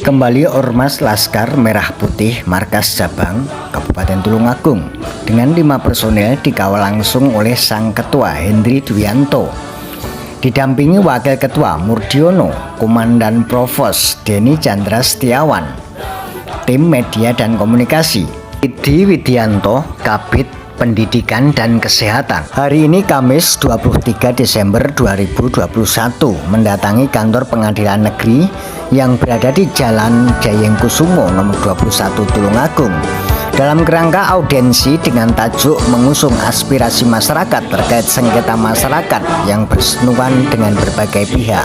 Kembali Ormas Laskar Merah Putih Markas Cabang Kabupaten Tulungagung dengan 5 personel dikawal langsung oleh Sang Ketua Hendri Dwianto, didampingi Wakil Ketua Murdiono, Komandan Provos Denny Chandra Setiawan, tim media dan komunikasi Idi Widianto, Kabid Pendidikan dan Kesehatan. Hari ini Kamis 23 Desember 2021 mendatangi kantor Pengadilan Negeri yang berada di Jalan Jayengkusumo nomor 21 Tulungagung dalam kerangka audiensi dengan tajuk mengusung aspirasi masyarakat terkait sengketa masyarakat yang bersentuhan dengan berbagai pihak.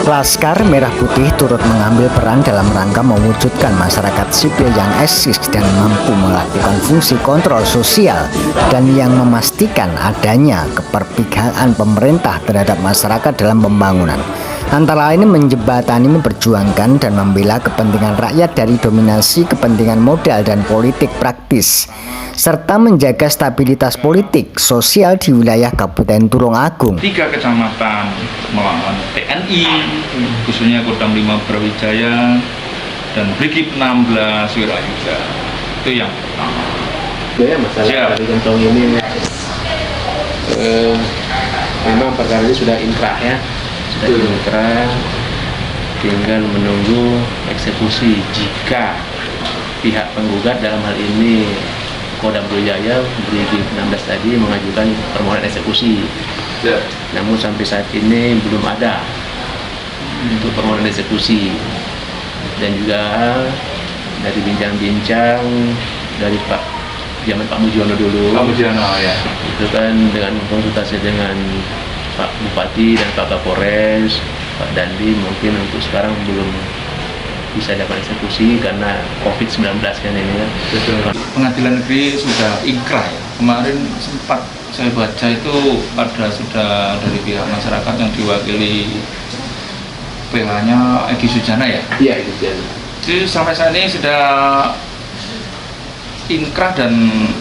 Laskar Merah Putih turut mengambil peran dalam rangka mewujudkan masyarakat sipil yang eksis dan mampu melakukan fungsi kontrol sosial dan yang memastikan adanya keperpihakan pemerintah terhadap masyarakat dalam pembangunan. Antara lain menjembatani, memperjuangkan dan membela kepentingan rakyat dari dominasi kepentingan modal dan politik praktis, serta menjaga stabilitas politik sosial di wilayah Kabupaten Tulungagung. 3 kecamatan melawan TNI, khususnya Kodam 5 Brawijaya dan Brigif 16 Wirayuda. Itu yang pertama. Ya, masalah Kali Gentong ini memang perkara ini sudah inkrah ya. Inkrah, tinggal menunggu eksekusi jika pihak penggugat dalam hal ini Kodam Brawijaya Brigif 16 tadi mengajukan permohonan eksekusi. Namun sampai saat ini belum ada untuk permohonan eksekusi, dan juga dari bincang-bincang dari Pak Mujiono dulu. Pak Mujiono ya. Itu kan dengan konsultasi dengan Pak Bupati dan Pak Kapolres, Pak Dandi, mungkin untuk sekarang belum bisa dapat eksekusi karena COVID-19 kan ini ya. Betul. Pengadilan negeri sudah inkrah ya. Kemarin sempat saya baca itu sudah dari pihak masyarakat yang diwakili PH-nya Egy Sujana ya. Iya, Egy Sujana. Jadi sampai saat ini sudah inkrah dan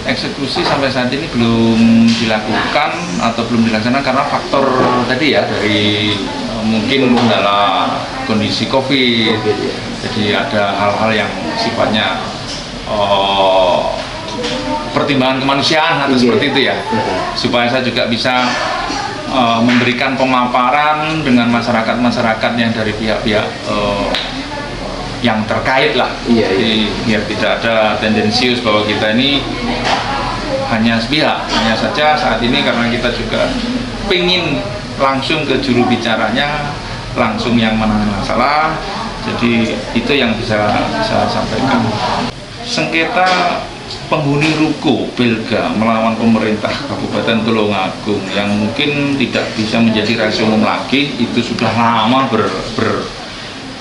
eksekusi sampai saat ini belum dilakukan atau belum dilaksanakan karena faktor tadi ya, dari mungkin kendala kondisi COVID. Jadi ada hal-hal yang sifatnya pertimbangan kemanusiaan atau seperti itu ya, supaya saya juga bisa memberikan pemaparan dengan masyarakat yang dari pihak-pihak yang terkait lah. Jadi biar tidak ada tendensius bahwa kita ini hanya sepihak. Hanya saja saat ini karena kita juga ingin langsung ke juru bicaranya, langsung yang menangani masalah. Jadi itu yang bisa saya sampaikan. Sengketa penghuni ruko Belga melawan pemerintah Kabupaten Tulungagung yang mungkin tidak bisa menjadi rahasia umum lagi, itu sudah lama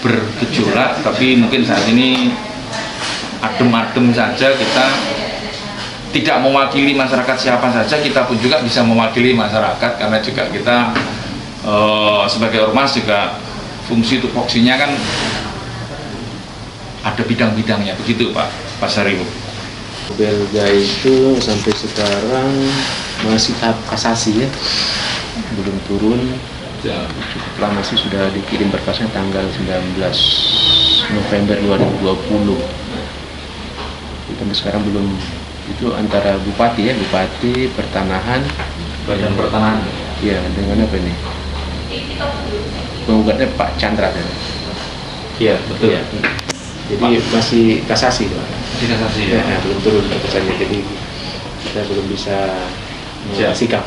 bergejolak, tapi mungkin saat ini adem-adem saja. Kita tidak mewakili masyarakat siapa saja, kita pun juga bisa mewakili masyarakat karena juga kita sebagai ormas juga fungsi tupoksinya kan ada bidang-bidangnya, begitu Pak Pasaribu. Belga itu sampai sekarang masih kasasi ya, belum turun. Cukup lama sih, sudah dikirim berkasnya tanggal 19 November 2020. Sampai sekarang belum. Itu antara Bupati Pertanahan, Badan Pertanahan. Ya, dengan apa ini? Penggugatnya Pak Chandra kan? Iya, betul. Ya. Jadi masih kasasi, Pak. Masih kasasi ya. Belum turun berkasnya, jadi kita belum bisa sikap.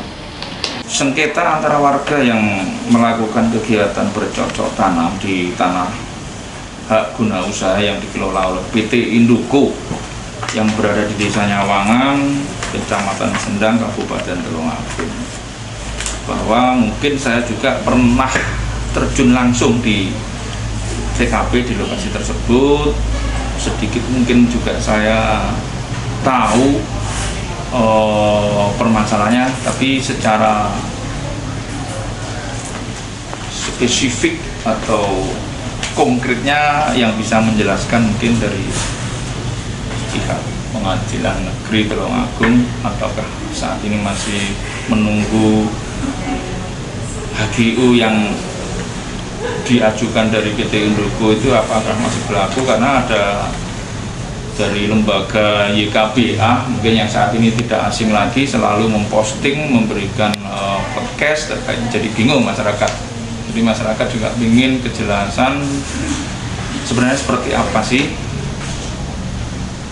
Sengketa antara warga yang melakukan kegiatan bercocok tanam di tanah hak guna usaha yang dikelola oleh PT Induko yang berada di Desa Nyawangan, Kecamatan Sendang, Kabupaten Tulungagung. Bahwa mungkin saya juga pernah terjun langsung di TKP di lokasi tersebut. Sedikit mungkin juga saya tahu permasalahannya, tapi secara spesifik atau konkretnya yang bisa menjelaskan mungkin dari pihak Pengadilan Negeri Tulungagung, ataukah saat ini masih menunggu HGU yang diajukan dari PT Indoko itu apakah masih berlaku, karena ada dari lembaga YKBA mungkin yang saat ini tidak asing lagi selalu memposting, memberikan podcast terkait, jadi bingung masyarakat. Jadi masyarakat juga ingin kejelasan sebenarnya seperti apa sih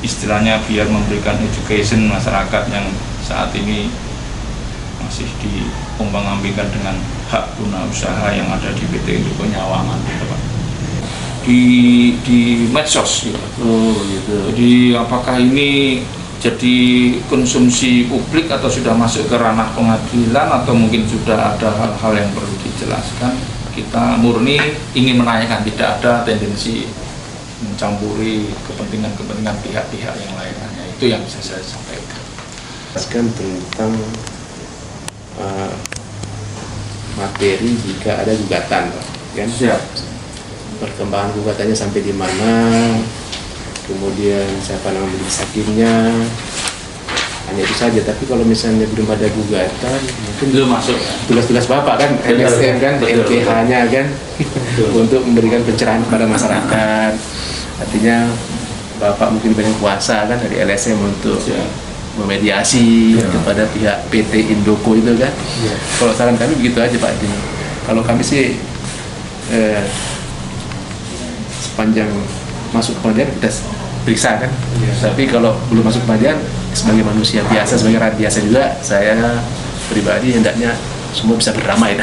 istilahnya, biar memberikan education masyarakat yang saat ini masih diombang-ambingkan dengan hak guna usaha yang ada di PT Indoko Nyawangan gitu, Pak. Di medsos gitu. Oh gitu. Jadi apakah ini jadi konsumsi publik atau sudah masuk ke ranah pengadilan, atau mungkin sudah ada hal-hal yang perlu dijelaskan. Kita murni ingin menanyakan, tidak ada tendensi mencampuri kepentingan pihak-pihak yang lainnya. Itu yang bisa saya sampaikan. Jelaskan tentang materi jika ada gugatan, Pak. Kan? Siap. Perkembangan gugatannya sampai di mana, kemudian siapa nama majelis hakimnya, hanya itu saja. Tapi kalau misalnya belum ada gugatan, mungkin Belum masuk ya? tugas-tugas Bapak kan, LSM kan, LPH-nya kan, untuk memberikan pencerahan kepada masyarakat. Artinya Bapak mungkin banyak kuasa kan dari LSM untuk memediasi kepada pihak PT Indoko itu kan. Kalau saran kami begitu aja Pak. Kalau kami sih sepanjang masuk pengadilan kita periksa kan. Tapi kalau belum masuk pengadilan, sebagai manusia biasa, sebagai rakyat biasa juga, saya pribadi hendaknya semua bisa berdamai.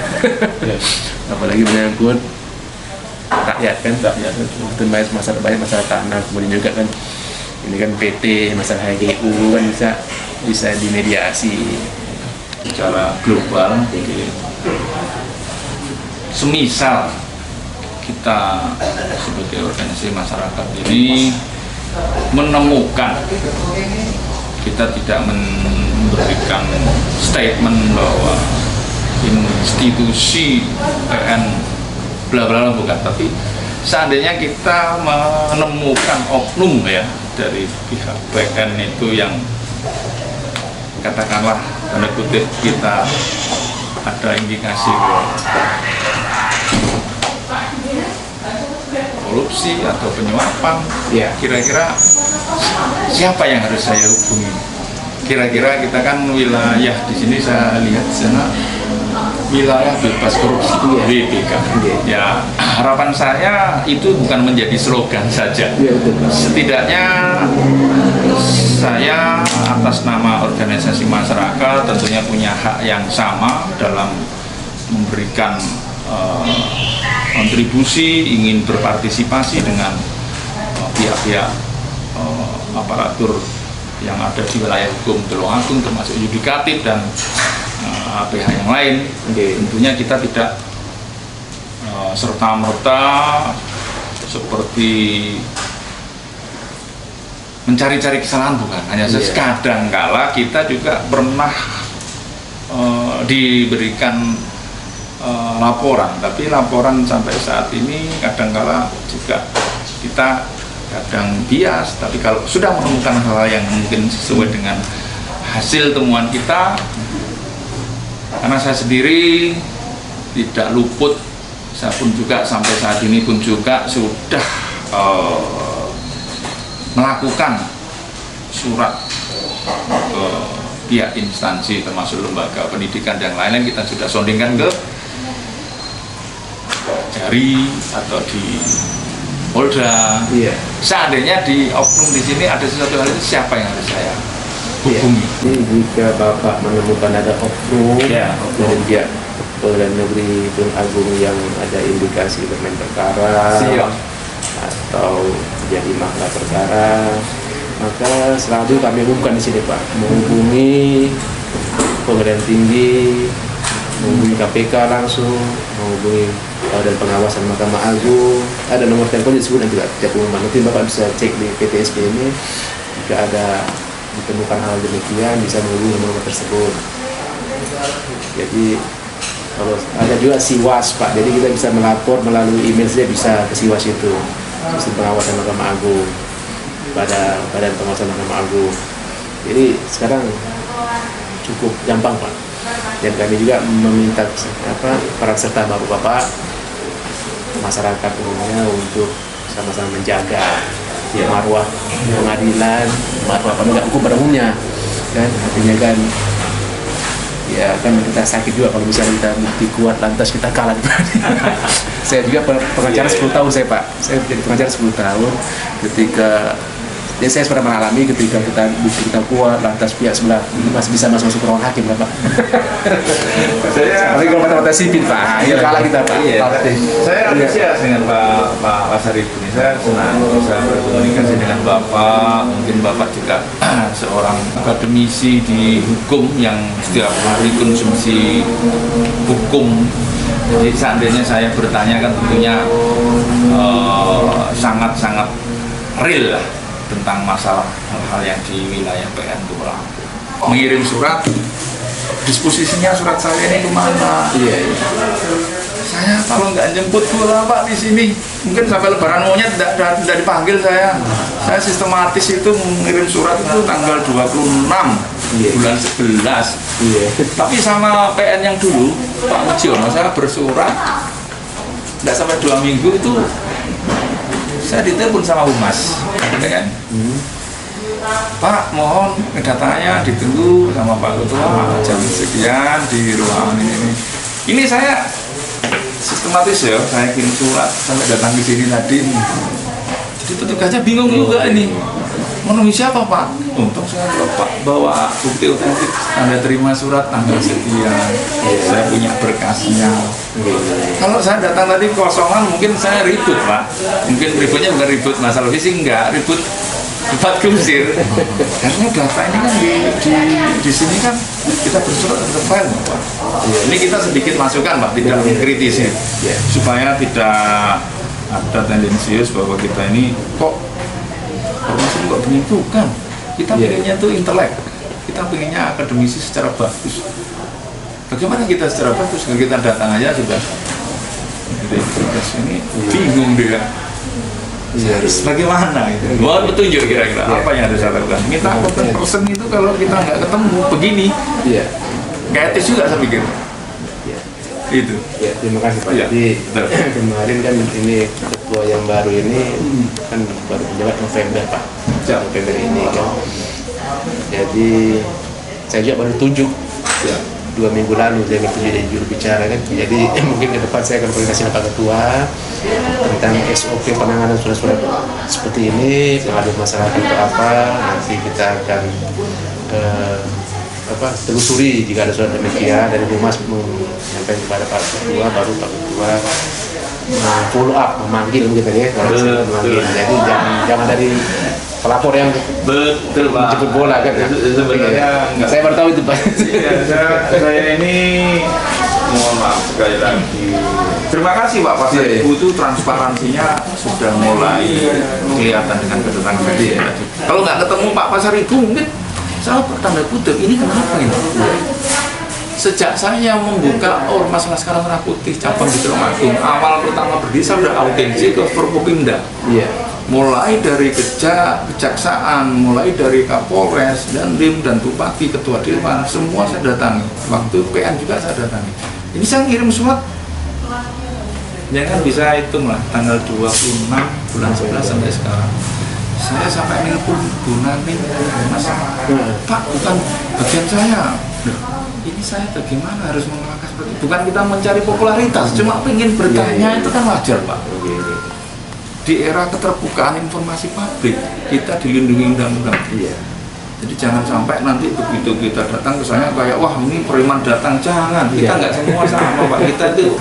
Apalagi menyangkut rakyat kan, banyak masalah tanah, kemudian juga kan ini kan PT, masalah HGU kan bisa dimediasi secara global. Semisal kita sebagai organisasi masyarakat ini menemukan, kita tidak memberikan statement bahwa institusi PN bla bla bla, bukan, tapi seandainya kita menemukan oknum ya dari pihak PN itu yang katakanlah tanda kutip kita ada indikasi korupsi atau penyuapan, kira-kira siapa yang harus saya hubungi? Kira-kira kita kan wilayah di sini, saya lihat di sana wilayah bebas korupsi, WBK. Ya, harapan saya itu bukan menjadi slogan saja. Setidaknya saya atas nama organisasi masyarakat tentunya punya hak yang sama dalam memberikan kontribusi, ingin berpartisipasi dengan pihak-pihak aparatur yang ada di wilayah hukum Tulungagung, termasuk yudikatif dan pihak yang lain. Tentunya kita tidak serta-merta seperti mencari-cari kesalahan, bukan. Hanya kadang-kala kita juga pernah diberikan laporan, tapi laporan sampai saat ini kadang-kala juga kita kadang bias. Tapi kalau sudah menemukan hal yang mungkin sesuai dengan hasil temuan kita, karena saya sendiri tidak luput, saya pun juga sampai saat ini pun juga sudah melakukan surat ke pihak instansi termasuk lembaga pendidikan dan lain-lain. Kita sudah sondingkan ke Jari atau di Polda. Seandainya di oknum di sini ada sesuatu hal itu, siapa yang harus saya hubungi? Jadi jika Bapak menemukan ada oknum dari pihak Pengadilan Negeri Tulungagung yang ada indikasi bermain perkara atau jadi makna perkara, maka selalu kami umumkan di sini Pak, menghubungi Pengadilan Tinggi, menghubungi KPK langsung, menghubungi Badan Pengawasan Mahkamah Agung. Ada nomor telepon disebut nanti Pak, tiap pengumuman. Nanti Bapak bisa cek di PTSP ini, jika ada ditemukan hal demikian bisa menghubungi nomor tersebut. Jadi kalau ada juga SIWAS Pak, jadi kita bisa melapor melalui email saja, bisa ke SIWAS itu, Sistem Pengawasan Mahkamah Agung, pada Badan Pengawasan Mahkamah Agung. Jadi sekarang cukup gampang Pak. Dan kami juga meminta peran serta bapak-bapak masyarakat umumnya untuk sama-sama menjaga marwah pengadilan, marwah penegak hukum pada umumnya, kan artinya kan ya kan kita sakit juga kalau misalnya kita bukti kuat lantas kita kalah. Saya juga pengacara 10 tahun saya jadi pengacara 10 tahun ketika ya saya sudah mengalami ketika bukti kita kuat lantas pihak sebelah masih bisa masuk ke ruang hakim kan Pak. Tapi kalau mata-mata sipil Pak, ya kalah kita Pak. Saya antusias dengan Pak Sarif ini. Saya senang bisa berkomunikasi dengan Bapak. Mungkin Bapak juga seorang akademisi di hukum yang setiap hari konsumsi hukum. Jadi seandainya saya bertanya kan tentunya sangat-sangat real lah tentang masalah hal-hal yang di wilayah PN Tulung Agung. Mengirim surat, disposisinya surat saya ini kemana? Iya. Saya kalau nggak jemput bola Pak di sini, mungkin sampai Lebaran monyet tidak dipanggil saya. Saya sistematis itu mengirim surat itu tanggal 26 bulan 11. Iya. Tapi sama PN yang dulu, Pak Mujiono, saya bersurat tidak sampai 2 minggu itu saya ditelepon sama Humas, kan? Pak, mohon datanya ditunggu sama Pak Ketua jam sekian di ruangan ini. Ini saya sistematis ya, saya kirim surat sampai datang ke sini tadi. Jadi petugasnya bingung juga ini. Menemui siapa Pak? Untung saya bawa bukti otentik, Anda terima surat tanggal sekian, saya punya berkasnya. Kalau saya datang tadi kosongan mungkin saya ribut Pak. Mungkin ributnya bukan ribut masalah fisik, enggak, ribut cepat kusir. Karena data ini kan di sini kan kita bersurat ada file Pak. Ini kita sedikit masukkan Pak, tidak mengkritisi, supaya tidak ada tendensius bahwa kita ini kok informasi kok begini, bukan. Kita pengennya itu intelek, kita pengennya akademisi secara bagus. Bagaimana kita secara bagus? Kalau kita datang aja sudah jadi tugas ini bingung dia. Harus bagaimana gitu. Mohon petunjuk kira-kira apa yang harus saya lakukan. Minta konten person itu kalau kita nggak ketemu begini, nggak etis juga saya pikir. Itu. Ya, terima kasih Pak. Jadi kemarin kan ini ketua yang baru ini kan baru menjabat November Pak. November ini kan. Jadi saya juga baru tunjuk 2 minggu lalu saya bertujuh jadi juru bicara kan. Jadi mungkin ke depan saya akan koordinasi dengan Pak Ketua tentang SOP penanganan surat-surat seperti ini, pengaduan masyarakat itu apa. Nanti kita akan telusuri jika ada surat demikian dari Humas menyampaikan kepada Pak Ketua, baru Pak Ketua follow up, memanggil begitu ya. Memanggil. Jadi jangan dari pelapor yang betul Pak menjemput bola kan. Sebenarnya saya baru tahu itu Pak. Saya ini mohon maaf sekali lagi. Terima kasih Pak Pasar Ibu itu transparansinya sudah mulai kelihatan dengan kedatangan tadi. Kalau nggak ketemu Pak Pasar Ibu mungkin saya bertanda kutip, ini kenapa ini? Sejak saya membuka Ormas Laskar Merah Putih cabang di Tulung Agung, awal pertama berdiri saya sudah audiensi ke Forkopimda. Mulai dari kejaksaan, mulai dari Kapolres, dan Dim, dan Bupati, Ketua Dewan, semua saya datangi. Waktu PN juga saya datangi. Ini saya ngirim surat, ya kan bisa hitung lah, tanggal 26 bulan 11 sampai sekarang. Saya sampai nelpon Bu Nani, Mas, Pak bukan bagian saya. Ini saya bagaimana harus melangkah seperti itu? Bukan kita mencari popularitas, cuma pengen bertanya itu kan wajar Pak. Di era keterbukaan informasi publik, kita dilindungi undang-undang. Jadi jangan sampai nanti begitu kita datang ke saya kayak wah ini preman datang, jangan. Kita nggak semua sama Pak. Kita itu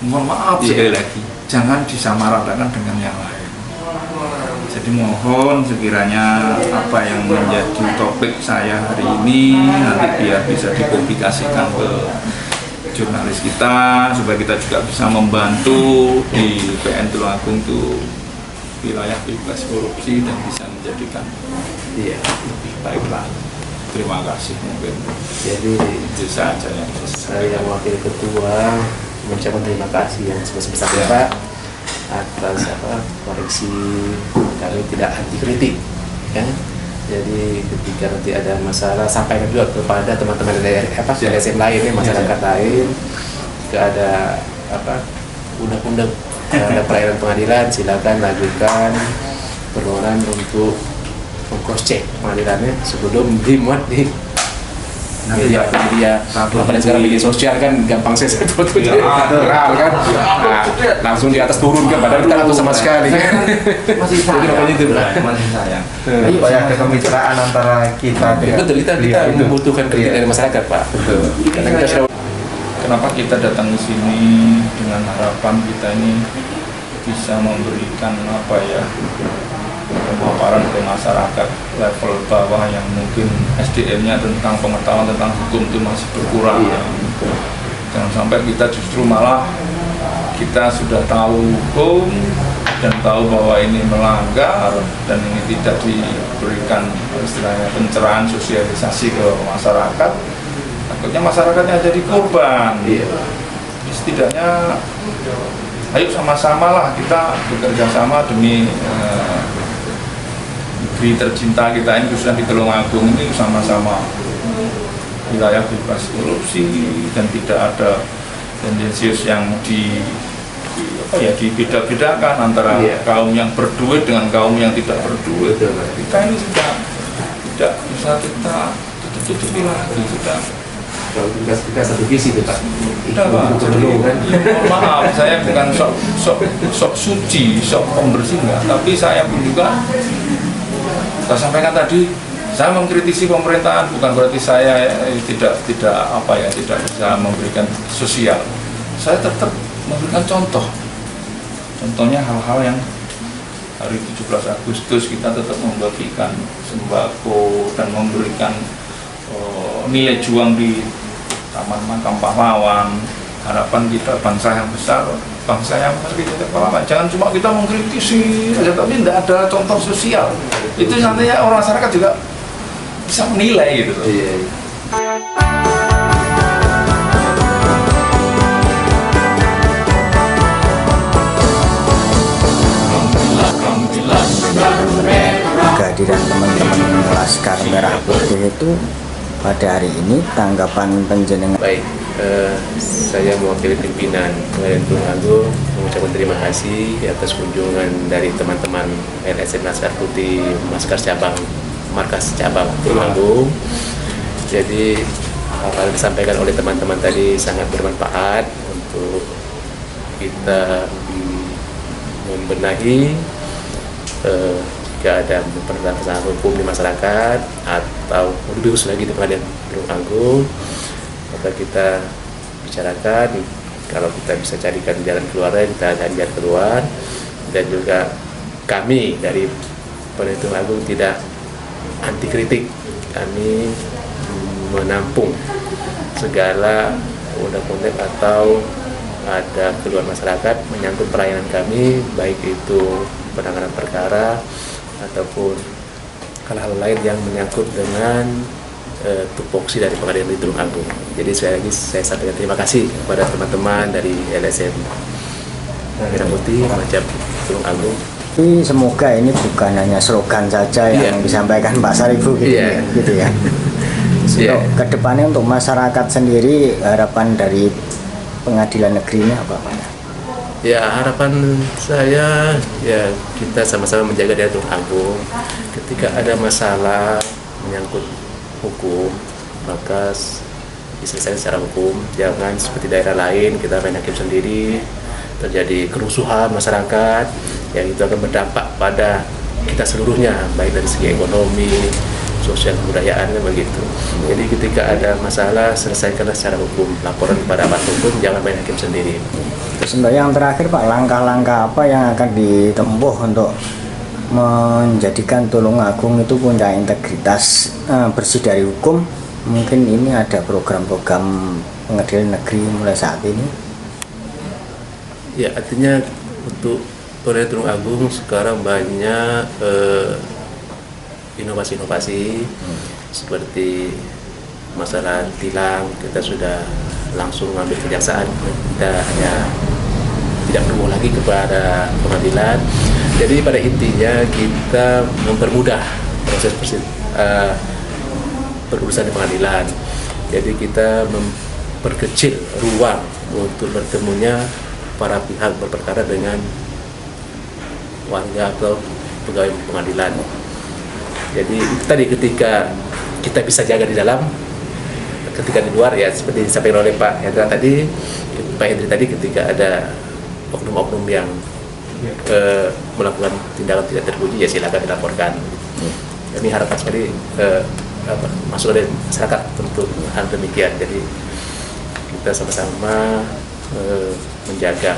mohon maaf sekali lagi, jangan disamaratakan dengan yang lain. Jadi mohon sekiranya apa yang menjadi topik saya hari ini nanti biar bisa dipublikasikan ke jurnalis kita supaya kita juga bisa membantu di PN Tulung Agung itu wilayah bebas korupsi dan bisa menjadikan lebih baik lagi. Terima kasih mungkin. Jadi itu saja yang saya wakil ketua mengucapkan terima kasih yang sebesar-besarnya Pak atas koreksi kami tidak anti kritik ya. Jadi ketika nanti ada masalah sampaikan juga kepada teman-teman dari LSM lain ya, masyarakat lain. Jika ada undang-undang ada perairan pengadilan, silakan lakukan permohonan untuk cross check pengadilannya sebelum dimuat di media. Apalagi sekarang media sosial kan gampang saya foto viral kan, nah, langsung di atas turun kan, padahal kita nggak tahu sama sekali. Masih sayang. Itu Masih sayang. Supaya ada kemitraan antara kita. Betul, kita membutuhkan kritik dari masyarakat, Pak. Betul. Karena kita sudah. Kenapa kita datang ke sini dengan harapan kita ini bisa memberikan pemaparan ke masyarakat level bawah yang mungkin SDM-nya tentang pengetahuan tentang hukum itu masih berkurang. Jangan sampai kita justru malah kita sudah tahu hukum dan tahu bahwa ini melanggar dan ini tidak diberikan istilahnya pencerahan sosialisasi ke masyarakat. Takutnya masyarakatnya jadi korban. Setidaknya ayo sama-sama lah kita bekerja sama demi negeri tercinta kita ini, khususnya di Tulungagung ini, sama-sama wilayah bebas korupsi dan tidak ada tendensius yang dibeda-bedakan antara kaum yang berduit dengan kaum yang tidak berduit. Kita ini sudah tidak bisa kita tutupi lagi, sudah. Kalau kita satu visi itu, Pak. Maaf, saya bukan sok suci, sok pembersih enggak, tapi saya pun juga saya sampaikan tadi, saya mengkritisi pemerintahan bukan berarti saya tidak bisa memberikan sosial. Saya tetap memberikan contoh. Contohnya hal-hal yang hari 17 Agustus kita tetap membagikan sembako dan memberikan nilai juang di Taman Makam Pahlawan. Harapan kita bangsa yang besar kita pahlawan. Jangan cuma kita mengkritisi saja, tapi tidak ada contoh sosial. Itu nantinya orang masyarakat juga bisa menilai gitu. Kehadiran teman-teman Laskar Merah Putih itu pada hari ini, tanggapan penjenengan. Baik, saya mewakili pimpinan Pengadilan Tulungagung mengucapkan terima kasih atas kunjungan dari teman-teman LSM Laskar Putih Markas Cabang Tulungagung. Jadi hal-hal yang disampaikan oleh teman-teman tadi sangat bermanfaat untuk kita membenahi jika ada permasalahan hukum di masyarakat atau lebih khusus lagi di Pengadilan Tulungagung, maka kita bicarakan. Kalau kita bisa carikan jalan keluar, kita cari jalan keluar. Dan juga kami dari Pengadilan Tulungagung tidak anti kritik, kami menampung segala undang-undang atau ada keluar masyarakat menyangkut pelayanan kami, baik itu penanganan perkara ataupun hal-hal lain yang menyangkut dengan tupoksi dari Pengadilan Tulungagung. Jadi saya sampaikan terima kasih kepada teman-teman dari LSM Merah Putih Macam Tulungagung. Tapi semoga ini bukan hanya slogan saja yang disampaikan Pak Sarifu gitu ya. Untuk kedepannya untuk masyarakat sendiri, harapan dari pengadilan negeri ini apa Pak? Ya, harapan saya ya kita sama-sama menjaga daerah Tulungagung. Ketika ada masalah menyangkut hukum, maka diselesaikan secara hukum. Jangan seperti daerah lain kita main hakim sendiri, terjadi kerusuhan masyarakat yang itu akan berdampak pada kita seluruhnya, baik dari segi ekonomi, sosial, kebudayaan, begitu. Jadi ketika ada masalah, selesaikanlah secara hukum, laporan kepada aparat hukum, jangan main hakim sendiri. Terus untuk yang terakhir Pak, langkah-langkah apa yang akan ditempuh untuk menjadikan Tulungagung itu punya integritas bersih dari hukum? Mungkin ini ada program-program pengadilan negeri mulai saat ini. Ya, artinya untuk Pengadilan Tulungagung sekarang banyak inovasi-inovasi seperti masalah tilang, kita sudah langsung mengambil kejaksaan, kita hanya tidak perlu lagi kepada pengadilan. Jadi pada intinya kita mempermudah proses berurusan di pengadilan. Jadi kita memperkecil ruang untuk bertemunya para pihak berperkara dengan warga atau pegawai pengadilan. Jadi tadi ketika kita bisa jaga di dalam, ketika di luar ya seperti disampaikan oleh Pak Hendra tadi, ketika ada oknum-oknum yang melakukan tindakan tidak terpuji ya silakan dilaporkan. Kami harapan sekali masuk dari masyarakat untuk hal demikian. Jadi kita sama-sama menjaga.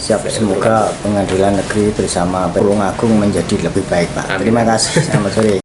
Siap, semoga pengadilan negeri bersama Tulungagung menjadi lebih baik, Pak. Amin. Terima kasih. Selamat sore.